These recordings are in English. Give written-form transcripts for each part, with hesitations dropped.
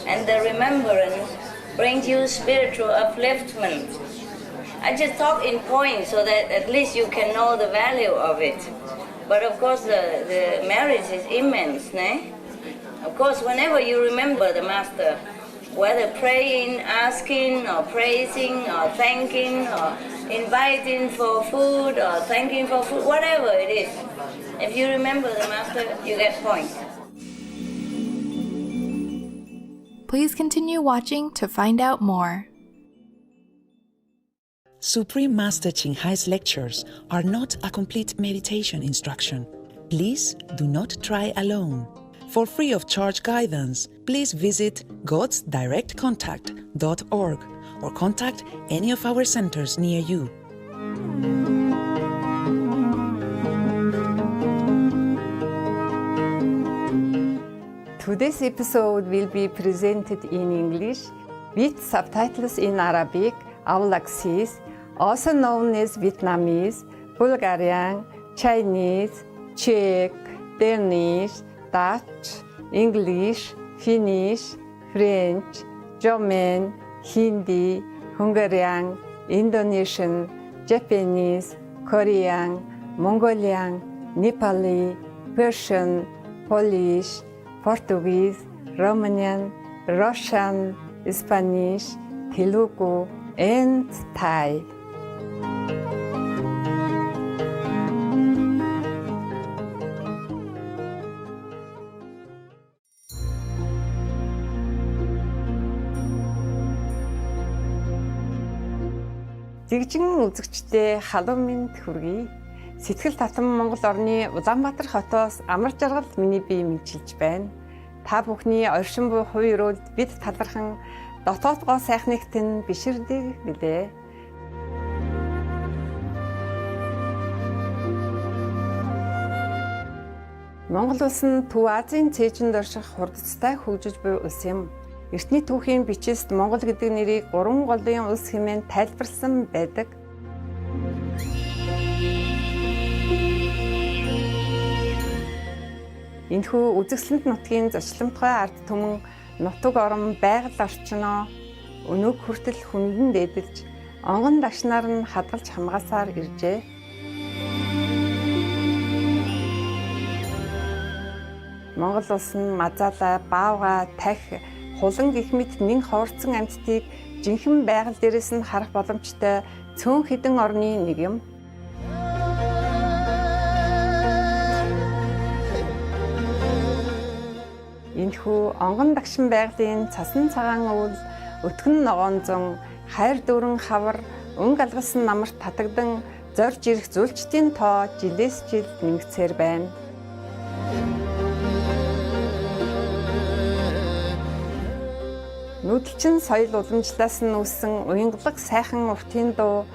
and the remembrance brings you spiritual upliftment. I just talk in points so that at least you can know the value of it. But of course the merit is immense, né? Of course, whenever you remember the Master, whether praying, asking, or praising, or thanking, or inviting for food, or thanking for food, whatever it is, if you remember the Master, you get points. Please continue watching to find out more. Supreme Master Ching Hai's lectures are not a complete meditation instruction. Please do not try alone. For free of charge guidance, please visit godsdirectcontact.org or contact any of our centers near you. Today's episode will be presented in English with subtitles in Arabic, Aulacese, also known as Vietnamese, Bulgarian, Chinese, Czech, Danish, Dutch, English, Finnish, French, German, Hindi, Hungarian, Indonesian, Japanese, Korean, Mongolian, Nepali, Persian, Polish, Portuguese, Romanian, Russian, Spanish, Telugu, and Thai. Жигжин үзэгчдээ халуун минь хүргэе. Сэтгэл татам Монгол орны Улаанбаатар хотоос амар жаргал миний бие мэдчилж байна. Та бүхний оршин буй хувь өрөөлд бид талархан дотоодгоо сайхнагт нь биширдэг билээ. Монгол улс нь Төв Азийн цээжинд орших хурдцтай хөгжиж буй улс юм. Эртний түүхийн бичилт Монгол гэдэг нэрийг 3 голын улс хэмээн тайлбарласан байдаг. Энэхүү үзэсгэлэнт нутгийн зочломтгой ард түмэн нутаг орон байгаль орчноо өнөөг хүртэл хүндэн дээдэлж онгон дагшнаар нь хадгалж хамгаалсаар иржээ. Монгол улс нь мазаалаа, баавга, тах, хулан гэх мэт нэн хоорцсон амьтдыг жинхэнэ байгаль дээрээс нь харах боломжтой цөөн хэдэн орны нэг юм. Энэхүү онгон дагшин байгалийн цасан цагаан өвөл, өтгөн ногоон зун, хайр дүүрэн хавар, өнгө алгасан намарт татагдан зорж ирэх зүйлчдийн тоо жилээс жил нэмэгцээр байна. Нүүдэлчин соёл уламжлалаас нь үүссэн уянгалаг сайхан уртын дуу,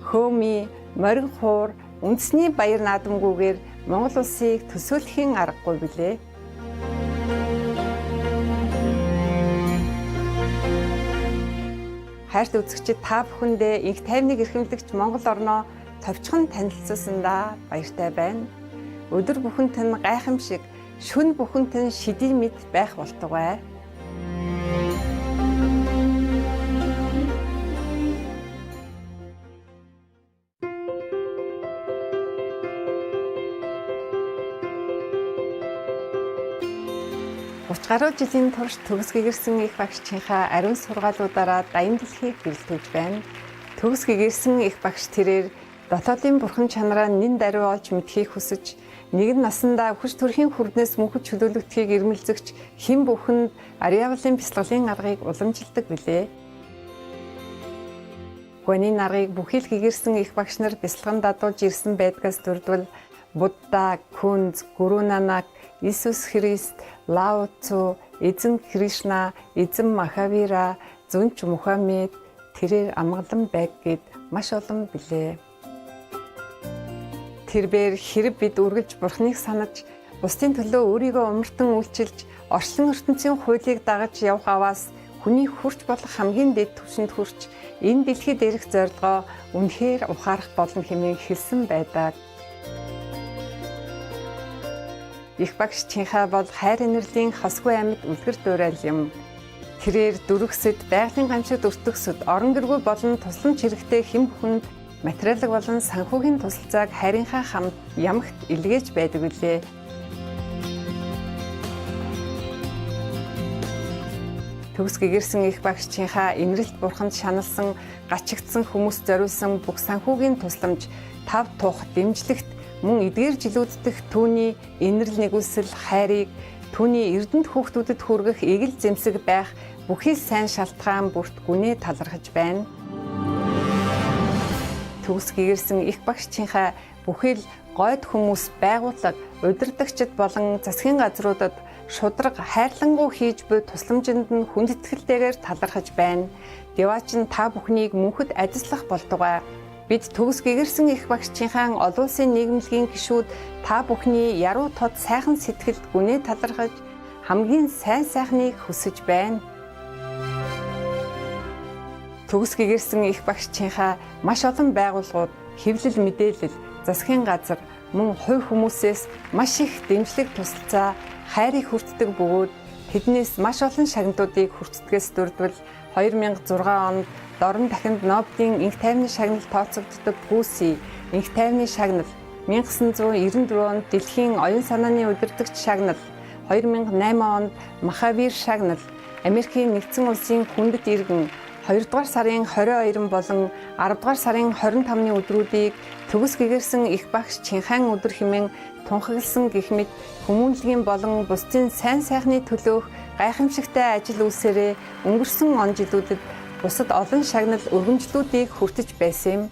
хөөми, морин хуур, үндэсний баяр наадамгүйгээр Монгол улсыг төсөөлөхийн аргагүй билээ. Хайрт үзэгчид та бүхэндээ инх тайвныг эрхэмлэгч Монгол орноо товчхон танилцуулсандаа баяртай байна. Өдөр бүхэнд нь гайхамшиг, шөнө бүхэнд нь шидий мэд байх болтугай. Гаруй жилийн турш төгс гэгэрсэн их багшийнхаа ариун сургаалуудаараа дайм дэлхийг бэлтүүлж байна. Төгс гэгэрсэн их багш тэрээр дотоодын бурхан чанараа нэн даруй олж мэдхийг хүсэж, нэгэн насандаа хүч төрхийн хүрднээс мөнхөд чөлөөлөгдөхийг ирмэлзэгч хэн бүхэнд ариавлын бясалгалын аргыг уламжилдаг билээ. Гүний наргыг бүхий л гэгэрсэн их багш нар бясалган дадуулж ирсэн байдгаас дурдвал Будда, Күнз, Гуру Нанак, Иесус Христ, Лао Цзу, Эзэн Кришна, Эзэн Махавира, Зүнч Мухаммед тэрээр амгалан байг гэд маш олон билээ. Тэрээр хэрэг бид үргэлж бурхныг санаж, бусдын төлөө өөрийгөө умартан үйлчилж, орчлон ертөнцийн хуулийг дагаж явах аваас хүний хүрч болох хамгийн дэд түвшинд хүрч, энэ дэлхийд ирэх зорилгоо үнэхээр ухаарах болно хэмээн хэлсэн байдаг. Их багш Чинхай бол хайр инэрлийн хосгүй амьд үлгэр дуурайл юм. Тэрээр дүрхсэд, байгалийн гамшигт өртгсөд, орон гэргүй болон тусламж хэрэгтэй хэн бүхэнд материалог болон санхүүгийн тусалцааг хайрынхаа хамт ямагт илгээж байдаг билээ. Төгс гэгэрсэн их багшчийнхаа инрэлт бурханд шаналсан, гачигдсан хүмүүст зориулсан бүх санхүүгийн тусламж, тав тух дэмжлэгт мөн эдгээр жилүүддэх түүний инрэл нэгүсэл хайрыг түүний эрдэнэт хүүхдүүдэд хүргэх эгэл зэмсэг байх бүхий сайн шалтгаан бүрт гүнээ талархаж байна. Төгс гэгэрсэн их багшчийнхаа бүхий л гойд хүмүүс байгууллага, удирдагчид болон засгийн газруудад шудраг хайрлангуй хийж буй тусламжинд нь хүндэтгэлтэйгээр талархаж байна. Деваач нь та бүхнийг мөнхөд ажиллах болтугай. Бид төгс гэгэрсэн их багшчийнхаа олон улсын нийгэмлэгийн гишүүд та бүхний яруу тод сайхан сэтгэлд гүнээ талархаж хамгийн сайн сайхныг хүсэж байна. Төгс гэгэрсэн их багшчийнхаа маш олон байгууллагууд, хэвлэл мэдээлэл, засгийн газар, мөн хувь хүмүүсээс маш их дэмжлэг тусалцаа, хайрыг хүртдэг бөгөөд тэднээс маш олон шагналтуудыг хүртдгээс дурдвал 2006 онд Дорн дахинд Нобелийн инх тайвны шагнал тооцогддог Гүси инх тайвны шагнал, 1994 онд Дэлхийн оюун санааны удирдагч шагнал, 2008 онд Махавир шагнал, Америкийн нэгдсэн улсын хүндэт иргэн 2 дугаар сарын 22 болон 10 дугаар сарын 25-ны өдрүүдийг төгс гэгэрсэн их багш Чинхан өдөр хэмээн тунхагласан гэх мэт хүмүүнлэгийн болон бусдын сайн сайхны төлөөх гайхамшигтай ажил үйлсээрээ өнгөрсөн он жилүүдэд бусад олон шагнал өргөмжлүүдийг хүртэж байсан юм.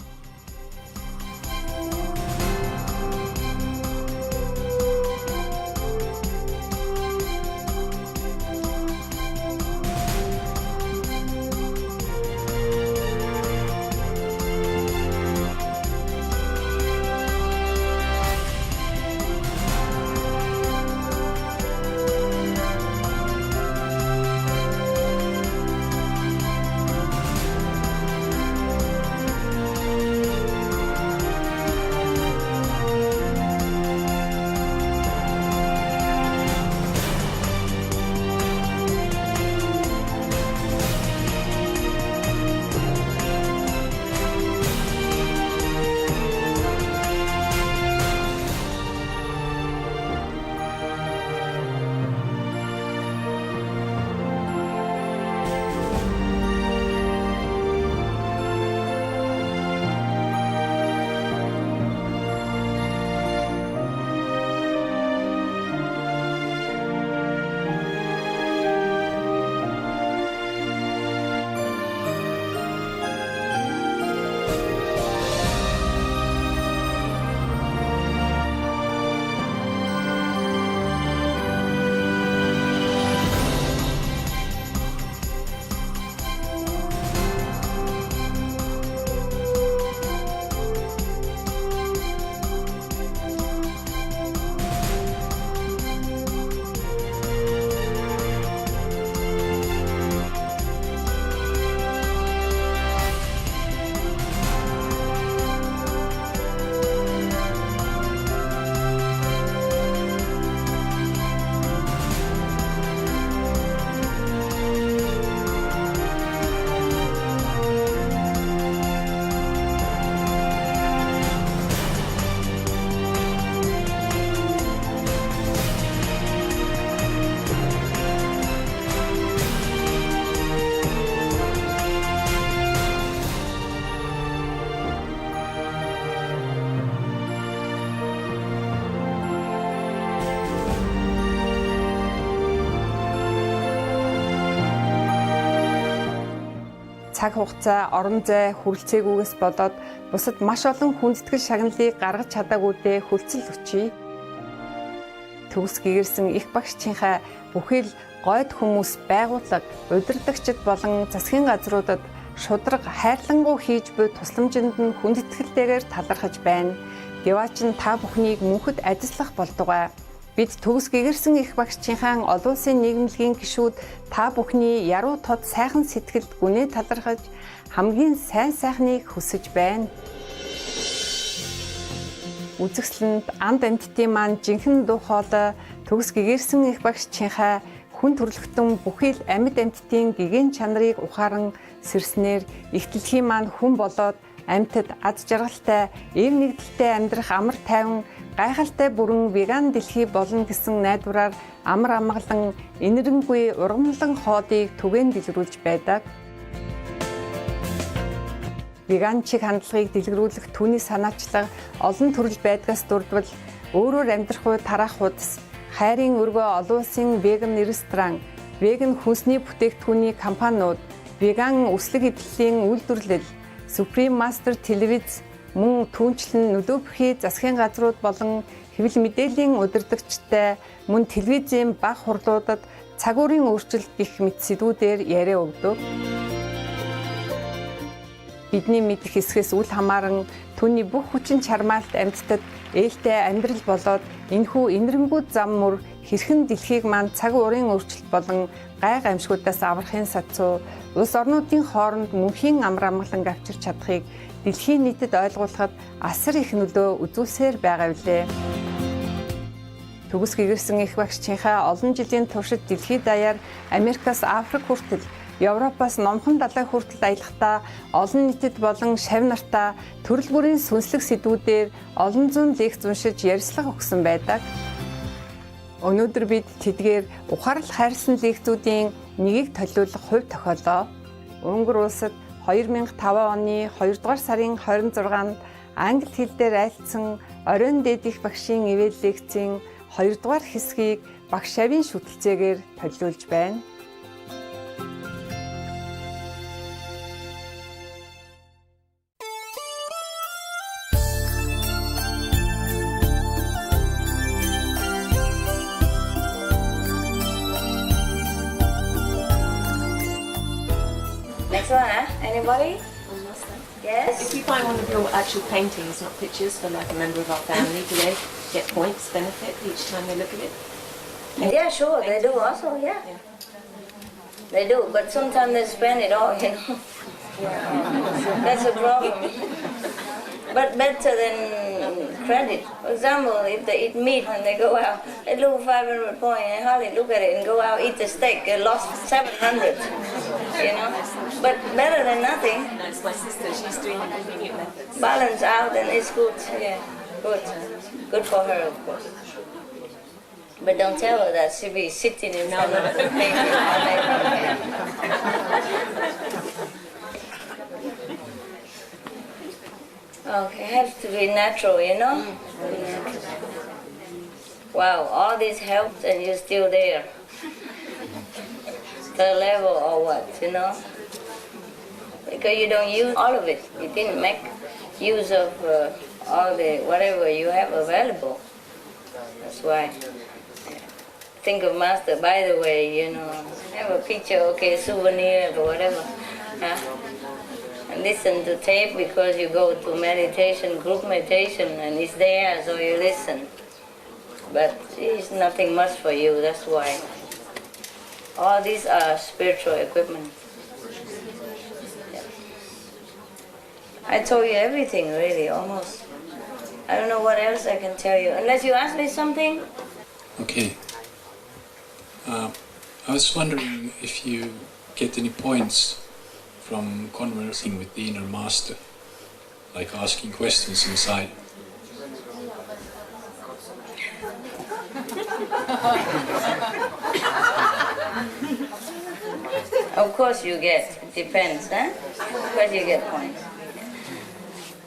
Цаг хугацаа, орон зай хүрэлцээгүйгээс болоод бусад маш олон хүндэтгэл шагналыг гаргаж чадаагүйдээ хүлцэл өчье. Төгс гэгэрсэн их багшчийнхаа бүхий л гойд хүмүүс байгууллага, удирдагчид болон засгийн газруудад шудраг хайрлангуй хийж буй тусламжинд нь хүндэтгэлтэйгээр талархаж байна. Деваач нь та бүхнийг мөнхөд ажиллах болтугай. Бид төгс гэгэрсэн их багшчийнхаа олон улсын нийгэмлэгийн гишүүд та бүхний яруу тод сайхан сэтгэлд гүнээ талархаж хамгийн сайн сайхныг хүсэж байна. Үзэгсэлэнд анд амьтдын маань жинхэнэ дуу хоолой төгс гэгэрсэн их багшчийнхаа хүн төрөлхтөн бүхий л амьд амьтдын гэгэн чанарыг ухаан сэрснээр ихтлэхийн маань хүн болоод амьтад аз жаргалтай, эв нэгдэлтэй амьдрах амар тайван гайхалтай бүрэн веган дэлхий болно гэсэн найдвараар амар амгалан энэрэнгүй ургамлан хоодыг түгээн дэлгэрүүлж байдаг. Веган чиг хандлагыг дэлгэрүүлэх түүний санаачлага олон төрөл байдгаас дурдвал өөрөөр амьдрах уу тараах хуудас, хайрын өргөө олон улсын веган ресторан, веган хүнсний бүтээгдэхүүний компаниуд, веган өслөг эдлэлийн үйлдвэрлэл, Supreme Master телевиз, мөн түүнчлэн нөлөө бүхий засгийн газрууд болон хэвлэл мэдээллийн удирдагчтай мөн телевизийн баг хурлуудад цаг уурын өөрчлөлт гэх мэт сэдвүүдээр яриа өгдөг. Бидний мэдих хэсгээс үл хамааран түүний бүх хүчин чармаалт амьтдад ээлтэй амьдрал болоод энэхүү энэрэнгүүд зам мөр хэрхэн дэлхийг маань цаг уурын өөрчлөлт болон гай гамшгуудаас аврахын сацуу улс орнуудын хооронд мөнхийн амар амгалан авчирч чадахыг дэлхийн нийтэд ойлгуулахад асар их нөлөө үзүүлсээр байгаа билээ. Төгс гэгэрсэн их багшчийнхаа олон жилийн туршид дэлхийд даяар Америкаас Африк хүртэл, Европоос Номхон далай хүртэл аялахдаа олон нийтэд болон шавь нартаа төрөл бүрийн сүнслэг сэдвүүдээр олон зуун лекц уншиж ярьцлага өгсөн байдаг. Өнөөдөр бид тэдгээр ухаарл хайрлсан лекцүүдийн нэгийг төлөвлөх хувь тохиолоо. Унгар улсад 2005 оны 2 дугаар сарын 26-нд англи хэл дээр айлтсан оройн дээдих багшийн ивэл лекцийн 2 дугаар хэсгийг багш шавийн шүтэлцээгээр төлөвлөж байна. Next one, huh? Anybody? Yes? If you find one of your actual paintings, not pictures, for like a member of our family, do they get points, benefit each time they look at it? Yeah, sure, they do also, yeah. They do, but sometimes they spend it all, you know. That's a problem. But better than credit. For example, if they eat meat when they go out, they lose 500 points, and hardly look at it and go out, eat the steak, they lost 700, you know. But better than nothing. No, it's my sister, she's doing the convenient methods. Balance out and it's good, yeah, good. Good for her, of course. But don't tell her that she'll be sitting in front of the painting all day. Okay, it has to be natural, you know? Natural. Wow, all this helps and you're still there. The level or what, you know? Because you don't use all of it. You didn't make use of all the whatever you have available. That's why. Think of Master, by the way, you know, have a picture, okay, souvenir or whatever. Huh? And listen to tape because you go to meditation, group meditation, and it's there, so you listen. But it's nothing much for you, that's why. All these are spiritual equipment. Yeah. I told you everything, really, almost. I don't know what else I can tell you, unless you ask me something. Okay. I was wondering if you get any points from conversing with the inner master, like asking questions inside. Of course you get, it depends, huh? Of course you get points.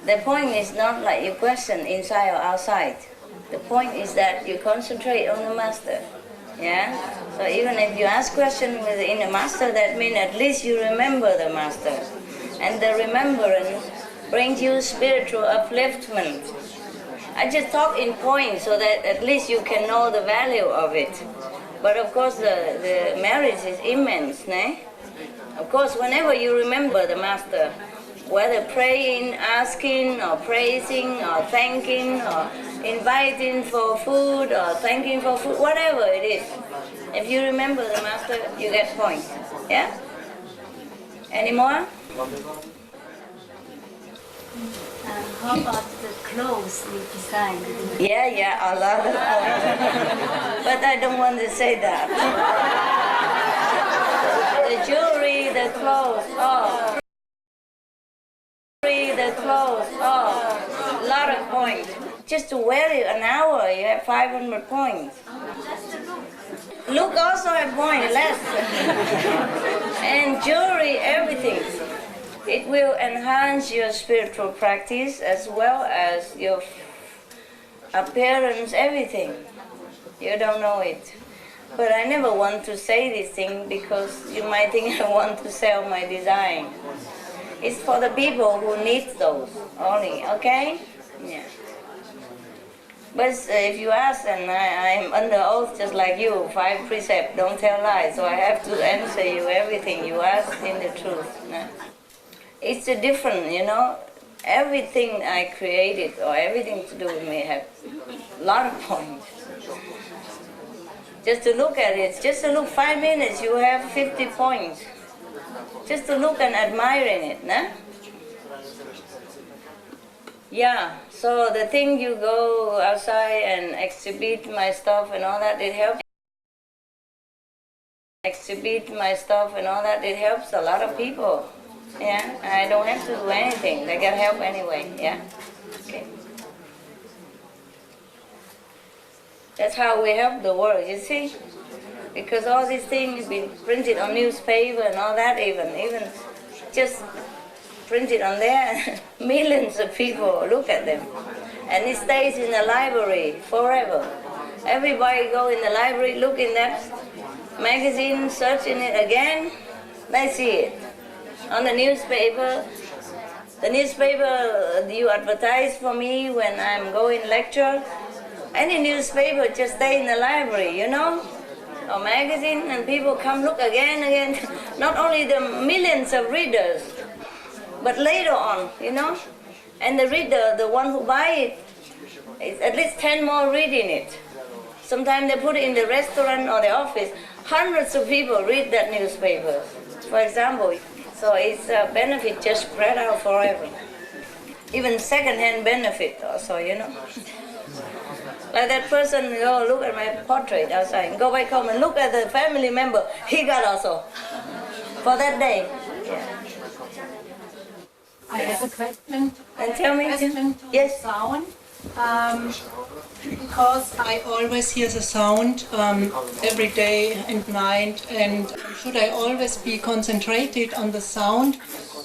The point is not like you question inside or outside. The point is that you concentrate on the master. Yeah? So even if you ask question with the inner master, that means at least you remember the master. And the remembrance brings you spiritual upliftment. I just talk in points so that at least you can know the value of it. But of course the merit is immense, né? Of course, whenever you remember the master, whether praying, asking, or praising, or thanking, or inviting for food, or thanking for food, whatever it is. If you remember the master, you get points. Yeah? Any more? How about the clothes you designed? Yeah, a lot of points. But I don't want to say that. Free the clothes off. Free the clothes off. A lot of points. Just to wear it an hour, you have 500 points. Look also have points, less. And jewelry, everything. It will enhance your spiritual practice as well as your appearance, everything. You don't know it. But I never want to say this thing because you might think I want to sell my design. It's for the people who need those only, okay? Yeah. But if you ask, and I'm under oath just like you, 5 precepts, don't tell lies, so I have to answer you everything you ask in the truth. No? It's a different, you know, everything I created or everything to do with me have a lot of points. Just to look at it, just to look 5 minutes, you have 50 points. Just to look and admiring it, no? Yeah, so the thing you go outside and exhibit my stuff and all that, it helps. Exhibit my stuff and all that, it helps a lot of people. Yeah, I don't have to do anything. They get help anyway, yeah? Okay. That's how we help the world, you see? Because all these things been printed on newspaper and all that, even just printed on there, millions of people look at them. And it stays in the library forever. Everybody go in the library, look in that magazine, search in it again, they see it. On the newspaper you advertise for me when I'm going lecture. Any newspaper just stay in the library, you know? Or magazine, and people come look again. Not only the millions of readers, but later on, you know? And the reader, the one who buy it, it's at least 10 more reading it. Sometimes they put it in the restaurant or the office. Hundreds of people read that newspaper, for example. So it's a benefit just spread out forever. Even second-hand benefit also, you know? Like that person, go look at my portrait outside, go back home and look at the family member, he got also, for that day. Yeah. I have a question. And tell me, Yes. Sound. Because I always hear the sound every day and night, and should I always be concentrated on the sound,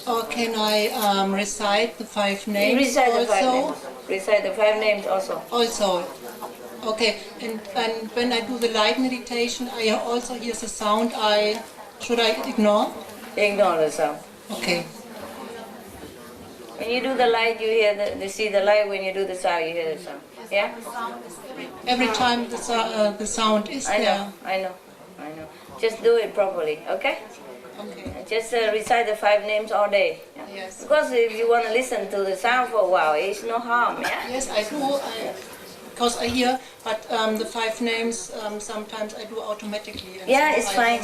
or can I recite the 5 names recite also? The 5 names. Recite the 5 names also. Also. Okay, and when I do the light meditation, I also hear the sound. Should I ignore? Ignore the sound. Okay. When you do the light, you hear you see the light. When you do the sound, you hear the sound. Yeah. Every time the sound is there. I know. Just do it properly, okay? Okay. Just recite the 5 names all day. Yeah? Yes. Because if you want to listen to the sound for a while, it's no harm. Yeah. Yes, I do. Because I hear, but the 5 names sometimes I do automatically. Yeah, it's fine.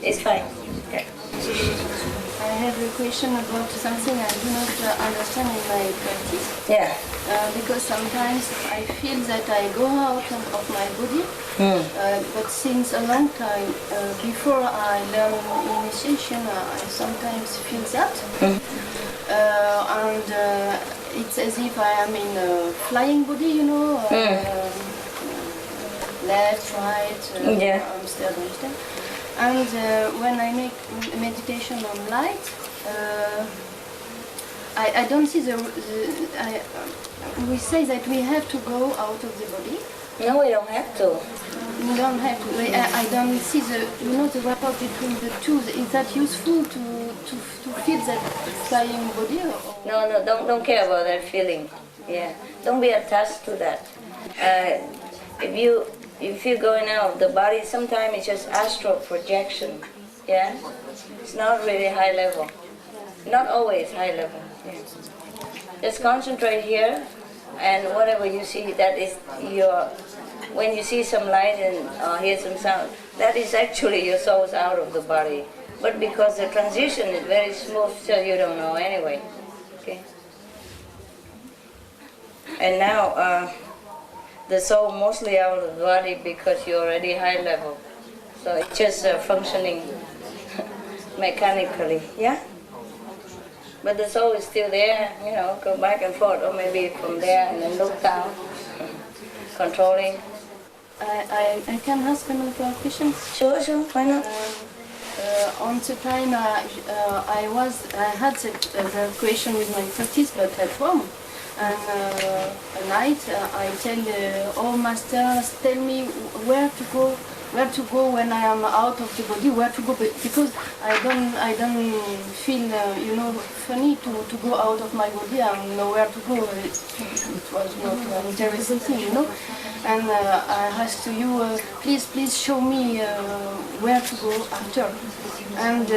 It's fine. Okay. I have a question about something I do not understand in my practice. Yeah. Because sometimes I feel that I go out of my body, but since a long time, before I learn initiation, I sometimes feel that. And it's as if I am in a flying body, you know, left, right, Yeah. understand. And when I make meditation on light, I don't see we say that we have to go out of the body. No, we don't have to. We don't have to. I don't see the rapport between the two. Is that useful to feel that flying body? Or? No, don't care about that feeling. Yeah, don't be attached to that. If you're going out of the body, sometimes it's just astral projection. Yeah, it's not really high level. Not always high level. Yeah. Just concentrate here, and whatever you see, that is your. When you see some light and hear some sound, that is actually your soul's out of the body. But because the transition is very smooth, so you don't know anyway. Okay. And now the soul mostly out of the body because you're already high level. So it's just functioning mechanically, yeah? But the soul is still there, you know, go back and forth, or maybe from there and then look down, controlling. I can ask another question? Sure, why not? On the time I had the question with my practice, but at home. And at night I tell all masters, tell me where to go when I am out of the body, where to go, because I don't feel funny to go out of my body and know where to go. It was not an interesting thing, you know. And I asked to you, please show me where to go after. And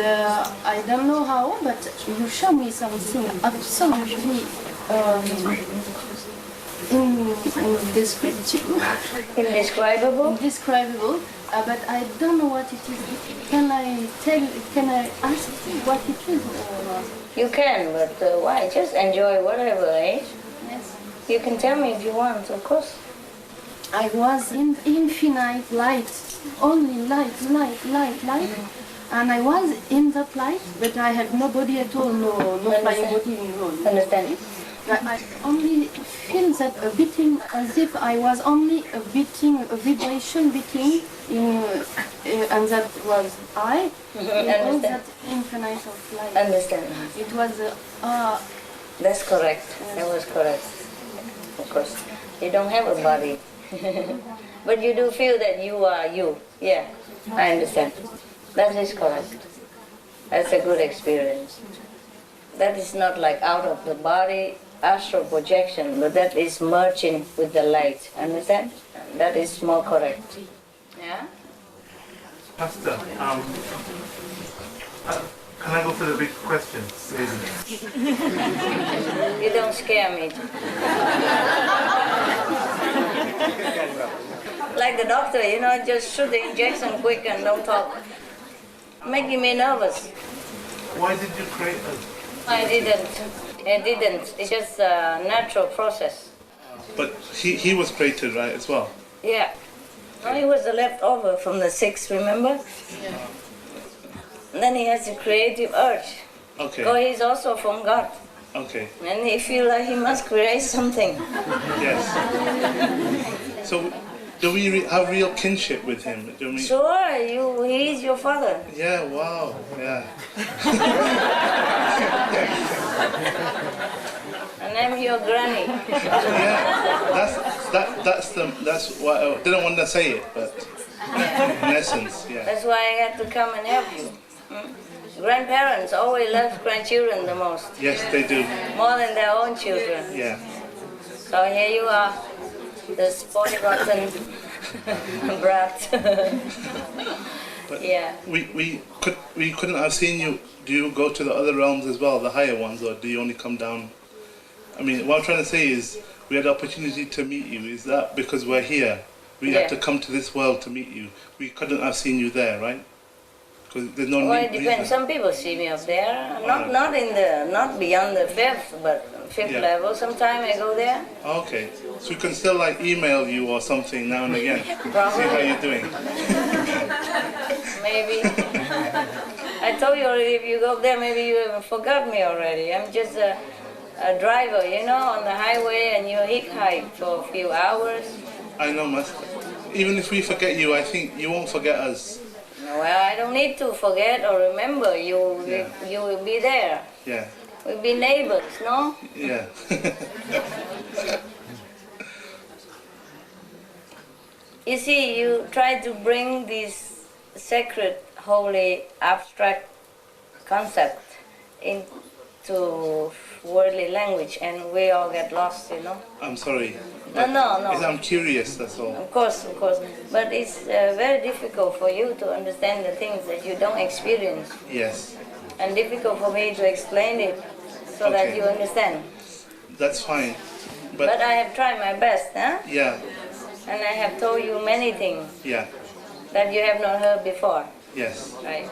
I don't know how, but you show me something absolutely indescribable. Indescribable. But I don't know what it is. Can I ask what it is? You can, but why? Just enjoy whatever, eh? Yes. You can tell me if you want, of course. I was in infinite light, only light. And I was in that light, but I had no body at all, no flying body. No. Understand? I only feel that a beating, as if I was only a vibration beating, and that was I, in all that infinite of light. Understand. It was, That's correct. Yes. That was correct. Of course. You don't have a body. But you do feel that you are you. Yeah, I understand. That is correct. That's a good experience. That is not like out of the body, astral projection, but that is merging with the light. Understand? That is more correct. Yeah? Pastor, can I go for the big questions? You don't scare me. Like the doctor, just shoot the injection quick and don't talk. Making me nervous. Why did you create us? I didn't. It's just a natural process. But he was created, right, as well? Yeah. No, he was the leftover from the six, remember? Yeah. And then he has a creative urge. Okay. So he's also from God. Okay. And he feels like he must create something. Yes. So, do we have real kinship with him? Sure, he's your father. Yeah, wow, yeah. And I'm your granny. Yeah, that's why I didn't want to say it, but in essence, yeah. That's why I had to come and help you. Grandparents always love grandchildren the most. Yes, they do. More than their own children. Yeah. So here you are, the spoiled rotten brat. But yeah. We couldn't have seen you. Do you go to the other realms as well, the higher ones, or do you only come down? I mean, what I'm trying to say is, we had the opportunity to meet you. Is that because we're here? We had to come to this world to meet you. We couldn't have seen you there, right? Because there's no Well, it depends. Some people see me up there, not beyond the fifth, but fifth level. Sometimes I go there. Okay, so we can still email you or something now and again. Probably. See how you're doing. Maybe. I told you already. If you go up there, maybe you even forgot me already. I'm just a driver, on the highway, and you hitchhike for a few hours. I know, Master. Even if we forget you, I think you won't forget us. Well, I don't need to forget or remember. You will be there. Yeah. We'll be neighbors, no? Yeah. You see, you try to bring this sacred, holy, abstract concept into worldly language, and we all get lost, I'm sorry. No. I'm curious, that's all. Of course. But it's very difficult for you to understand the things that you don't experience. Yes. And difficult for me to explain it so that you understand. That's fine. But I have tried my best, huh? Yeah. And I have told you many things. Yeah. That you have not heard before. Yes. Right.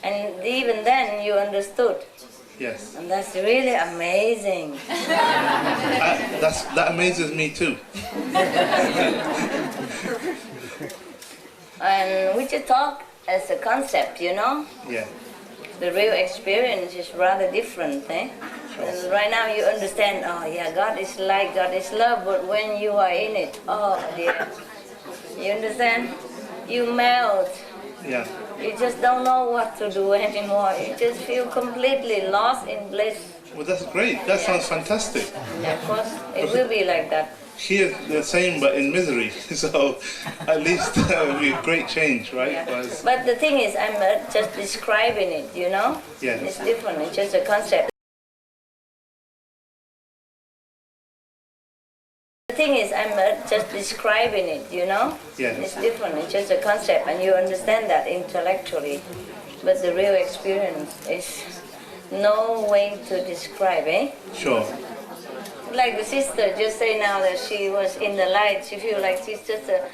And even then you understood. Yes. And that's really amazing. That amazes me too. And we just talk as a concept, Yeah. the real experience is rather different, eh? And right now you understand, oh yeah, God is light, God is love, but when you are in it, oh dear, you understand? You melt. Yeah. You just don't know what to do anymore. You just feel completely lost in bliss. Well, that's great. That sounds fantastic. Yeah, of course, it will be like that. Here, the same, but in misery. So, at least it will be a great change, right? Yeah. But the thing is, I'm just describing it, you know? Yes. It's different, it's just a concept. The thing is, I'm just describing it, you know? Yes. It's different, it's just a concept, and you understand that intellectually. But the real experience is no way to describe, eh? Sure. Like the sister just say now that she was in the light, she feel like she's just a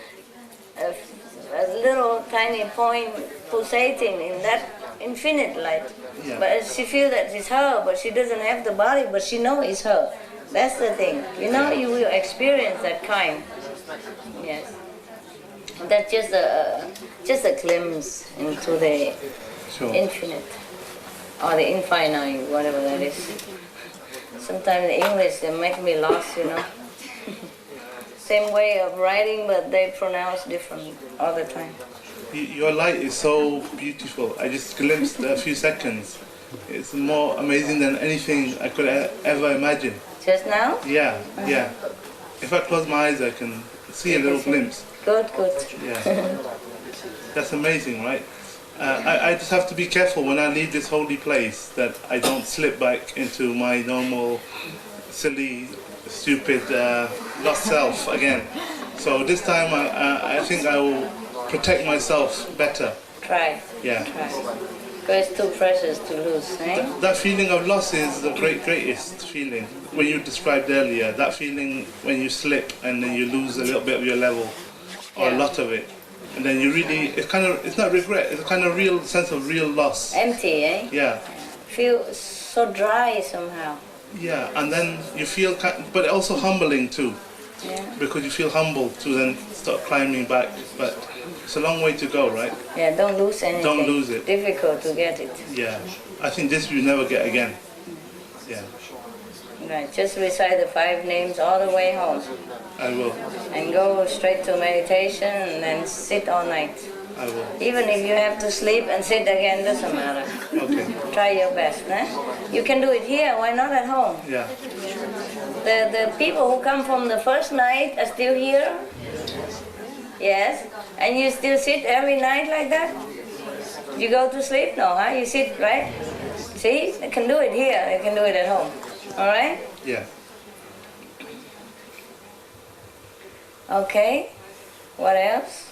little tiny point pulsating in that infinite light. Yeah. But she feel that it's her, but she doesn't have the body, but she know it's her. That's the thing. You know, you will experience that kind. Yes. That's just a glimpse into the infinite or the infinite, whatever that is. Sometimes in English they make me lost, you know. Same way of writing, but they pronounce different all the time. Your light is so beautiful. I just glimpsed a few seconds. It's more amazing than anything I could ever imagine. Just now? Yeah, yeah. If I close my eyes, I can see a little glimpse. Good, good. Yeah. That's amazing, right? I just have to be careful when I leave this holy place that I don't slip back into my normal, silly, stupid, lost self again. So this time I think I will protect myself better. Try. Yeah. Try. Because it's too precious to lose, eh? That feeling of loss is the greatest feeling. When you described earlier, that feeling when you slip and then you lose a little bit of your level, or a lot of it. And then you really, it's not regret, it's a kind of real sense of real loss. Empty, eh? Yeah. Feel so dry somehow. Yeah, and then you feel, but also humbling too. Yeah. Because you feel humble to then start climbing back. But it's a long way to go, right? Yeah, don't lose anything. Don't lose it. Difficult to get it. Yeah. I think this you never get again. Yeah. Right, just recite the 5 names all the way home. I will. And go straight to meditation and then sit all night. I will. Even if you have to sleep and sit again, doesn't matter. Okay. Try your best, eh? You can do it here, why not at home? Yeah. The people who come from the first night are still here? Yes? And you still sit every night like that? You go to sleep? No, huh? You sit, right? See? They can do it here, they can do it at home. All right? Yeah. Okay. What else?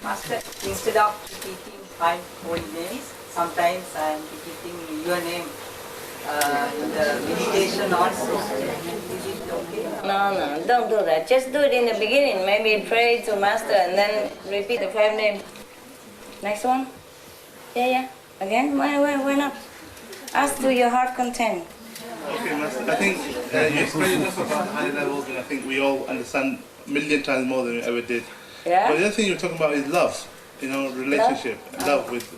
Master, instead of repeating 5 holy names, sometimes I am repeating your name in the meditation also. Is it okay? No, don't do that. Just do it in the beginning. Maybe pray to Master and then repeat the 5 names. Next one? Yeah. Again? Why not? Ask to your heart content. Okay, Master. I think you explained enough about high levels, and I think we all understand a million times more than we ever did. Yeah? But the other thing you're talking about is love. You know, relationship, love with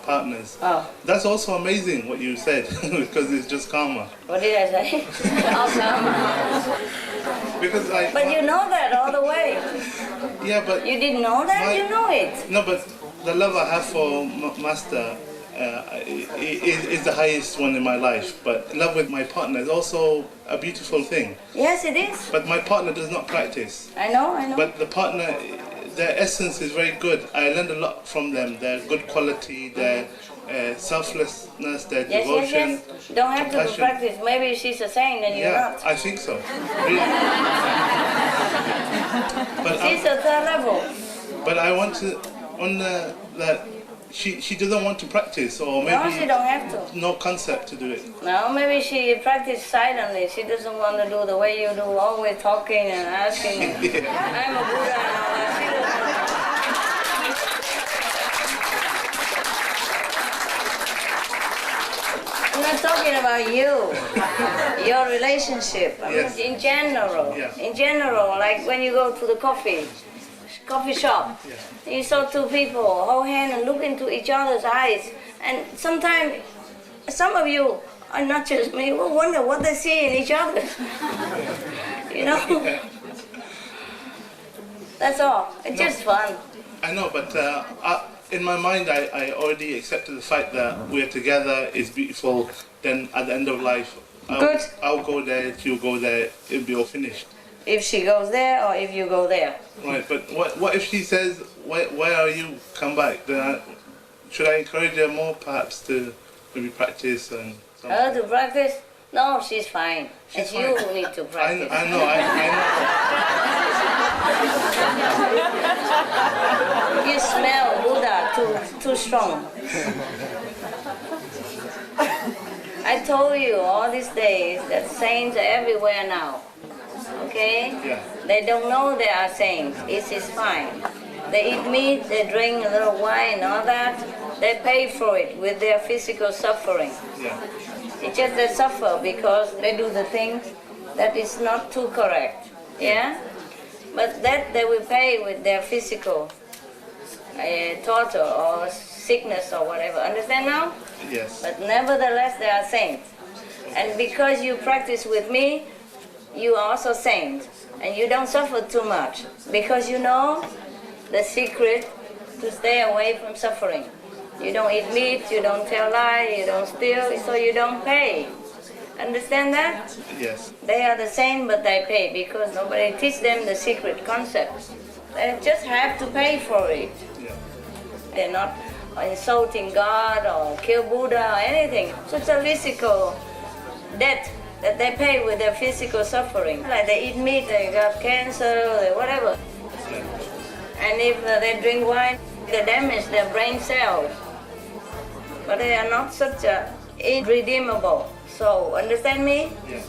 partners. Oh. That's also amazing what you said because it's just karma. What did I say? All karma. Because But you know that all the way. Yeah, but you didn't know that. You know it. No, but the love I have for Master is the highest one in my life. But love with my partner is also a beautiful thing. Yes, it is. But my partner does not practice. I know. But the partner, their essence is very good. I learned a lot from them. Their good quality, their selflessness, their devotion. Yes. You don't have to practice. Maybe she's a saint and you're not. I think so. Really. But she's a third level. But I want to, that she doesn't want to practice, or maybe no, she don't have to. No concept to do it. No, maybe she practices silently. She doesn't want to do the way you do, always talking and asking. Yeah. I'm a Buddha and all that. She doesn't. I'm not talking about you, your relationship. I mean, in general, like when you go to the coffee coffee shop. You saw two people hold hand and look into each other's eyes. And sometimes, some of you, and not just me, will wonder what they see in each other. You know? That's all. It's just fun. I know, but in my mind, I already accepted the fact that we're together, is beautiful. Then at the end of life, I'll go there, you go there, it'll be all finished. If she goes there or if you go there. Right, but what if she says, why are you? Come back. Then should I encourage her more, perhaps, to maybe practice and something? Her to practice? No, she's fine. It's fine. you who need to practice. I know. You smell Buddha too strong. I told you all these days that saints are everywhere now. Okay? Yeah. They don't know they are saints. It is fine. They eat meat, they drink a little wine, all that. They pay for it with their physical suffering. Yeah. It's just they suffer because they do the thing that is not too correct. Yeah? But that they will pay with their physical torture or sickness or whatever. Understand now? Yes. But nevertheless, they are saints. And because you practice with me, you are also saint. And you don't suffer too much. Because you know the secret to stay away from suffering. You don't eat meat, you don't tell lies, you don't steal, so you don't pay. Understand that? Yes. They are the same, but they pay because nobody teach them the secret concept. They just have to pay for it. Yeah. They're not insulting God or kill Buddha or anything. So it's a physical debt that they pay with their physical suffering. Like they eat meat, they got cancer, they whatever. And if they drink wine, they damage their brain cells. But they are not such irredeemable. So understand me? Yeah.